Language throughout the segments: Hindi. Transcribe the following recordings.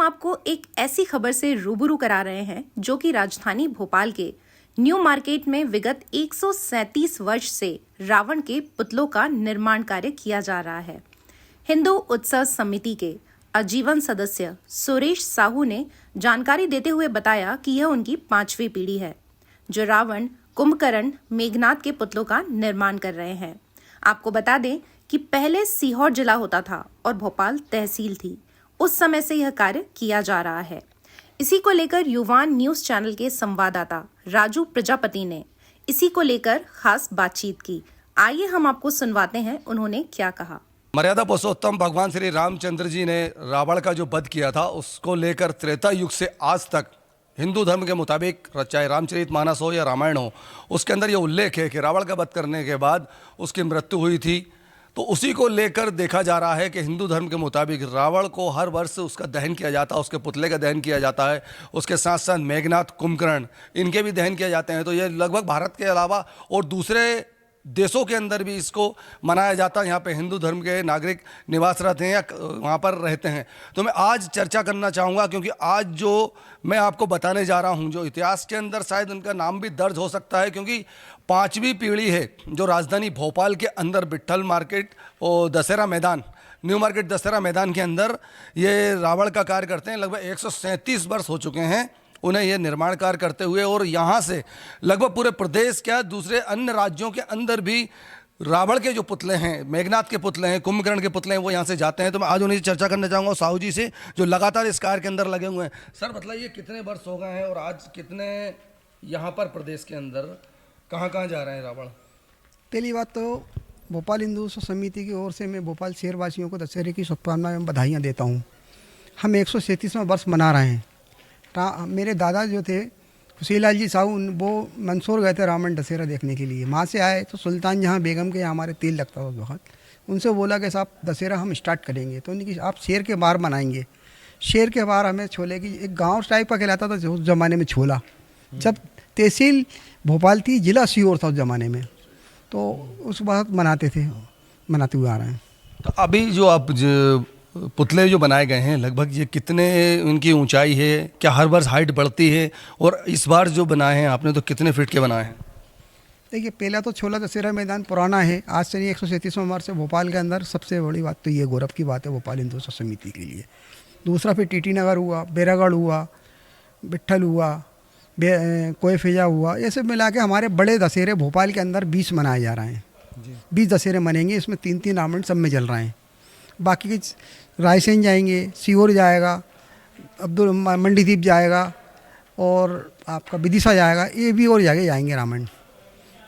आपको एक ऐसी खबर से रूबरू करा रहे हैं जो कि राजधानी भोपाल के न्यू मार्केट में विगत 137 वर्ष से रावण के पुतलों का निर्माण कार्य किया जा रहा है। हिंदू उत्सव समिति के आजीवन सदस्य सुरेश साहू ने जानकारी देते हुए बताया कि यह उनकी 5वीं पीढ़ी है जो रावण, कुंभकर्ण, मेघनाद के पुतलों का निर्माण कर रहे हैं। आपको बता दें कि पहले सीहोर जिला होता था और भोपाल तहसील थी। उस समय से यह कार्य किया जा रहा है। इसी को लेकर युवान न्यूज चैनल के संवाददाता राजू प्रजापति ने इसी को लेकर खास बातचीत की। आइए हम आपको सुनवाते हैं उन्होंने क्या कहा। मर्यादा पुरुषोत्तम भगवान श्री रामचंद्र जी ने रावण का जो वध किया था उसको लेकर त्रेता युग से आज तक हिंदू धर्म के मुताबिक चाहे रामचरितमानस हो या रामायण हो, उसके अंदर ये उल्लेख है कि रावण का वध करने के बाद उसकी मृत्यु हुई थी। तो उसी को लेकर देखा जा रहा है कि हिंदू धर्म के मुताबिक रावण को हर वर्ष उसका दहन किया जाता है, उसके पुतले का दहन किया जाता है। उसके साथ साथ मेघनाद, कुंभकर्ण, इनके भी दहन किए जाते हैं। तो ये लगभग भारत के अलावा और दूसरे देशों के अंदर भी इसको मनाया जाता है। यहाँ पे हिंदू धर्म के नागरिक निवास रहते हैं या वहाँ पर रहते हैं। तो मैं आज चर्चा करना चाहूँगा क्योंकि आज जो मैं आपको बताने जा रहा हूँ, जो इतिहास के अंदर शायद उनका नाम भी दर्ज हो सकता है क्योंकि 5वीं पीढ़ी है जो राजधानी भोपाल के अंदर विट्ठल मार्केट और दशहरा मैदान, न्यू मार्केट दशहरा मैदान के अंदर ये रावण का कार्य करते हैं। लगभग 137 वर्ष हो चुके हैं उन्हें ये निर्माण कार्य करते हुए, और यहाँ से लगभग पूरे प्रदेश क्या दूसरे अन्य राज्यों के अंदर भी रावण के जो पुतले हैं, मेघनाद के पुतले हैं, कुंभकर्ण के पुतले हैं, वो यहाँ से जाते हैं। तो मैं आज उन्हीं से चर्चा करना चाहूँगा साहू जी से जो लगातार इस कार्य के अंदर लगे हुए हैं। सर बताइए कितने वर्ष हो गए हैं और आज कितने यहाँ पर प्रदेश के अंदर कहाँ कहाँ जा रहे हैं रावण? पहली बात तो भोपाल हिंदू उत्सव समिति की ओर से मैं भोपाल शहरवासियों को दशहरे की शुभकामनाएं एवं बधाइयाँ देता हूँ। हम 137वां वर्ष मना रहे हैं। मेरे दादा जो थे हुसैलाल जी साहू, वो मंदसौर गए थे रावण दशहरा देखने के लिए। वहाँ से आए तो सुल्तान जहाँ बेगम के यहाँ हमारे तेल लगता था उस वक्त। उनसे बोला कि साहब दशहरा हम स्टार्ट करेंगे, तो उनकी आप शेर के बाहर मनाएंगे। शेर के बाहर हमें छोले की एक गांव टाइप का कहलाता था उस ज़माने में छोला। जब तहसील भोपाल थी, जिला सीहोर था उस ज़माने में, तो उस वक्त मनाते हुए आ रहे हैं। तो अभी जो आप पुतले जो बनाए गए हैं लगभग ये कितने उनकी ऊंचाई है? क्या हर वर्ष हाइट बढ़ती है? और इस बार जो बनाए हैं आपने तो कितने फीट के बनाए हैं? देखिए, पहला तो छोला दशहरा मैदान पुराना है, आज से नहीं 137वां वर्ष से भोपाल के अंदर। सबसे बड़ी बात तो ये गौरव की बात है भोपाल हिंदू उत्सव समिति के लिए। दूसरा फिर टीटी नगर हुआ, बैरागढ़ हुआ, विट्ठल हुआ, कोई फिजा हुआ, ये सब मिला के हमारे बड़े दशहरे भोपाल के अंदर 20 मनाए जा रहे हैं। 20 दशहरे मनेंगे, इसमें 3-3 रावण सब में जल रहे हैं। बाकी के रायसेन जाएंगे, सीहोर जाएगा, अब्दुल मंडीदीप जाएगा और आपका विदिशा जाएगा, ये भी और जगह जाएंगे रावण।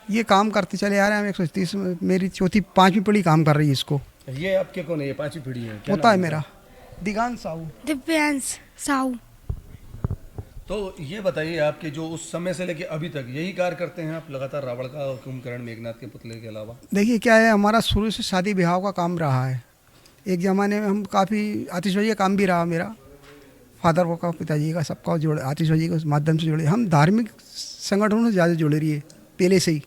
ये काम करते चले आ रहे हैं हम 130, मेरी 5वीं पीढ़ी काम कर रही है इसको। ये आपके कौन है? ये 5वीं पीढ़ी है? होता है मेरा दिगांश साहू। दिव्यांश साहू। तो ये बताइए आपके जो उस समय से लेके अभी तक यही कार्य करते हैं आप लगातार रावण का और कुंभकर्ण, मेघनाद के पुतले के अलावा? देखिए क्या है, हमारा शुरू से शादी ब्याह का काम रहा है। एक ज़माने में हम काफ़ी आतिशबाजी का काम भी रहा मेरा, फादर को का, पिताजी का, सबका जोड़े आतिशबाजी के माध्यम से जुड़े। हम धार्मिक संगठनों से ज़्यादा जुड़े रही है, पहले से ही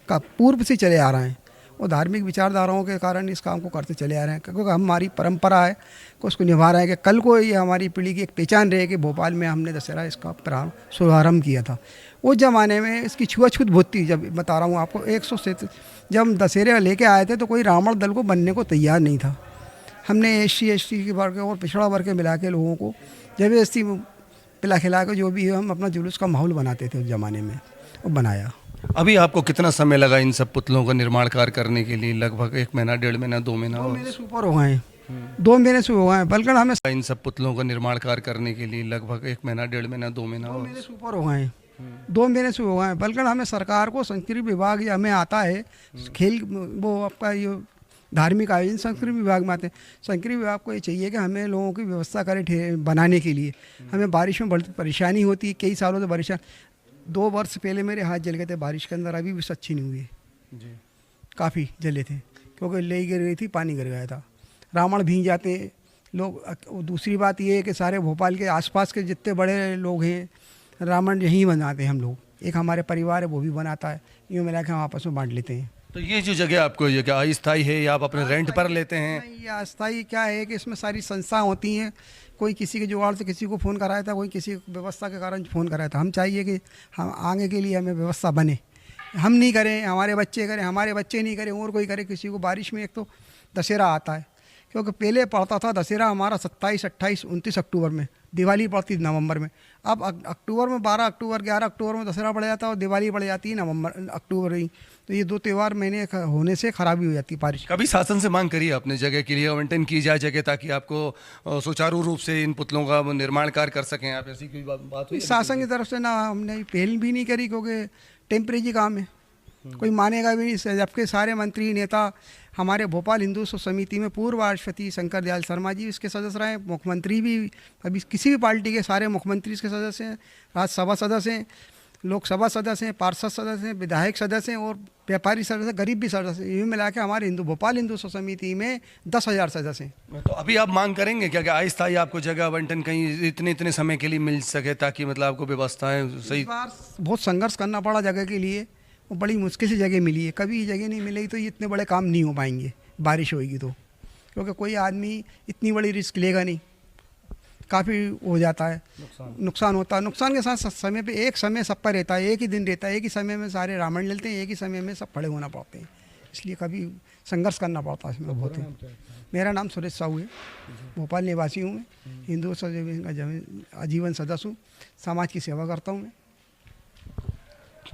का पूर्व से चले आ रहे हैं और धार्मिक विचारधाराओं के कारण इस काम को करते चले आ रहे हैं क्योंकि हमारी परंपरा है को उसको निभा रहे हैं कि कल को ये हमारी पीढ़ी की एक पहचान रहे कि भोपाल में हमने दशहरा इसका शुभारम्भ किया था। उस ज़माने में इसकी छुआछूत बहुत थी। जब बता रहा हूँ आपको 137 जब हम दशहरे लेके आए थे तो कोई रावण दल को बनने को तैयार नहीं था। हमने SC के वर्ग और पिछड़ा वर्ग के मिला के लोगों को जबरदस्ती पिला खिला के जो भी है हम अपना जुलूस का माहौल बनाते थे उस ज़माने में, और बनाया। अभी आपको कितना समय लगा इन सब पुतलों का निर्माण कार्य करने के लिए? लगभग 1 महीना, 1.5 महीना, 2 महीना? 2 महीने से ऊपर हो गए हैं। 2 महीने से हो गए हैं। बल्कि हमें इन सब पुतलों का निर्माण कार्य करने के लिए लगभग 1 महीना, 1.5 महीना, 2 महीना? 2 महीने से ऊपर हो गए हैं। 2 महीने से हो गए हैं। बल्कि हमें सरकार को संस्कृति विभाग या हमें आता है खेल, वो आपका ये धार्मिक आयोजन संस्कृति विभाग में आते हैं। संस्कृति विभाग को ये चाहिए कि हमें लोगों की व्यवस्था करे बनाने के लिए। हमें बारिश में बड़ी परेशानी होती है, कई सालों से परेशान। 2 वर्ष पहले मेरे हाथ जल गए थे बारिश के अंदर, अभी भी अच्छी नहीं हुई जी। काफ़ी जले थे क्योंकि ले गिर गई थी, पानी गिर गया था, रावण भीग जाते लोग। दूसरी बात ये है कि सारे भोपाल के आसपास के जितने बड़े लोग हैं रावण यहीं बनाते हैं हम लोग। एक हमारे परिवार है वो भी बनाता है, यूँ मिला के हम आपस में बांट लेते हैं। तो ये जो जगह आपको ये क्या अस्थायी है या आप अपने रेंट पर लेते हैं? नहीं, ये अस्थायी क्या है कि इसमें सारी संस्था होती हैं। कोई किसी के जुगाड़ से किसी को फ़ोन कराया था, कोई किसी व्यवस्था के कारण फ़ोन कराया था। हम चाहिए कि हम आगे के लिए हमें व्यवस्था बने, हम नहीं करें, हमारे बच्चे करें, हमारे बच्चे नहीं करें और कोई करे। किसी को बारिश में एक तो दशहरा आता है, क्योंकि पहले पड़ता था दशहरा हमारा 27, 28, 29 अक्टूबर में, दिवाली पड़ती थी नवंबर में। अब अक्टूबर में 12 अक्टूबर 11 अक्टूबर में दशहरा पड़ जाता है और दिवाली पड़ जाती है नवंबर अक्टूबर ही। तो ये दो त्यौहार महीने होने से ख़राबी हो जाती है बारिश। कभी शासन से मांग करिए अपने जगह के लिए आवंटन की जाए जगह, ताकि आपको सुचारू रूप से इन पुतलों का निर्माण कार्य कर सकें आप? ऐसी कोई बात हुई? शासन की तरफ से ना हमने पहल भी नहीं करी, क्योंकि टेम्परेरी काम है, कोई मानेगा भी नहीं। जबकि सारे मंत्री नेता हमारे भोपाल हिंदू समिति में पूर्व राष्ट्रपति शंकर दयाल शर्मा जी इसके सदस्य रहे, मुख्यमंत्री भी, अभी किसी भी पार्टी के सारे मुख्यमंत्री इसके सदस्य हैं, राज्यसभा सदस्य हैं, लोकसभा सदस्य हैं, पार्षद सदस्य हैं, विधायक सदस्य हैं और व्यापारी सदस्य, गरीब भी सदस्य, ये मिला के हमारे भोपाल हिंदू समिति में 10,000 सदस्य हैं। तो अभी आप मांग करेंगे क्या कि अस्थायी आपको जगह आवंटन कहीं इतने समय के लिए मिल सके, ताकि मतलब आपको व्यवस्थाएं सही? इस बार बहुत संघर्ष करना पड़ा जगह के लिए, वो बड़ी मुश्किल से जगह मिली है। कभी ये जगह नहीं मिलेगी तो ये इतने बड़े काम नहीं हो पाएंगे, बारिश होएगी तो, क्योंकि कोई आदमी इतनी बड़ी रिस्क लेगा नहीं, काफ़ी हो जाता है, नुकसान होता है। नुकसान के साथ समय पे एक समय सब पर रहता है, एक ही दिन रहता है, एक ही समय में सारे रावण लेते हैं, एक ही समय में सब खड़े होना पड़ते हैं, इसलिए कभी संघर्ष करना पड़ता है इसमें बहुत है। मेरा नाम सुरेश साहू है, भोपाल निवासी हूँ मैं, हिंदू का आजीवन सदस्य हूँ, समाज की सेवा करता हूँ मैं।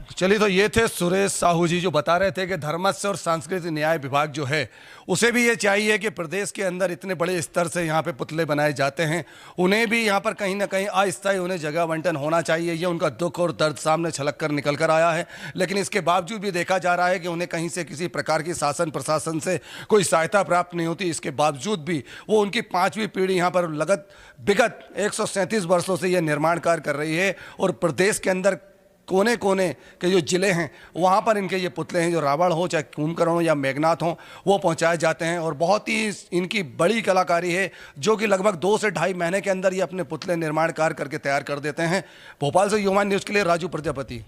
चलिए, तो ये थे सुरेश साहू जी जो बता रहे थे कि धर्मस्व और सांस्कृतिक न्याय विभाग जो है उसे भी ये चाहिए कि प्रदेश के अंदर इतने बड़े स्तर से यहाँ पे पुतले बनाए जाते हैं, उन्हें भी यहाँ पर कहीं ना कहीं अस्थायी उन्हें जगह आवंटन होना चाहिए। ये उनका दुख और दर्द सामने छलक कर निकल कर आया है, लेकिन इसके बावजूद भी देखा जा रहा है कि उन्हें कहीं से किसी प्रकार की शासन प्रशासन से कोई सहायता प्राप्त नहीं होती। इसके बावजूद भी वो उनकी 5वीं पीढ़ी यहाँ पर विगत 137 वर्षों से ये निर्माण कार्य कर रही है और प्रदेश के अंदर कोने कोने के जो ज़िले हैं वहाँ पर इनके ये पुतले हैं, जो रावण हो चाहे कुंभकर्ण हो या मेघनाथ हो, वो पहुँचाए जाते हैं। और बहुत ही इनकी बड़ी कलाकारी है जो कि लगभग 2 से ढाई महीने के अंदर ये अपने पुतले निर्माण कार्य करके तैयार कर देते हैं। भोपाल से युवा न्यूज़ के लिए राजू प्रजापति।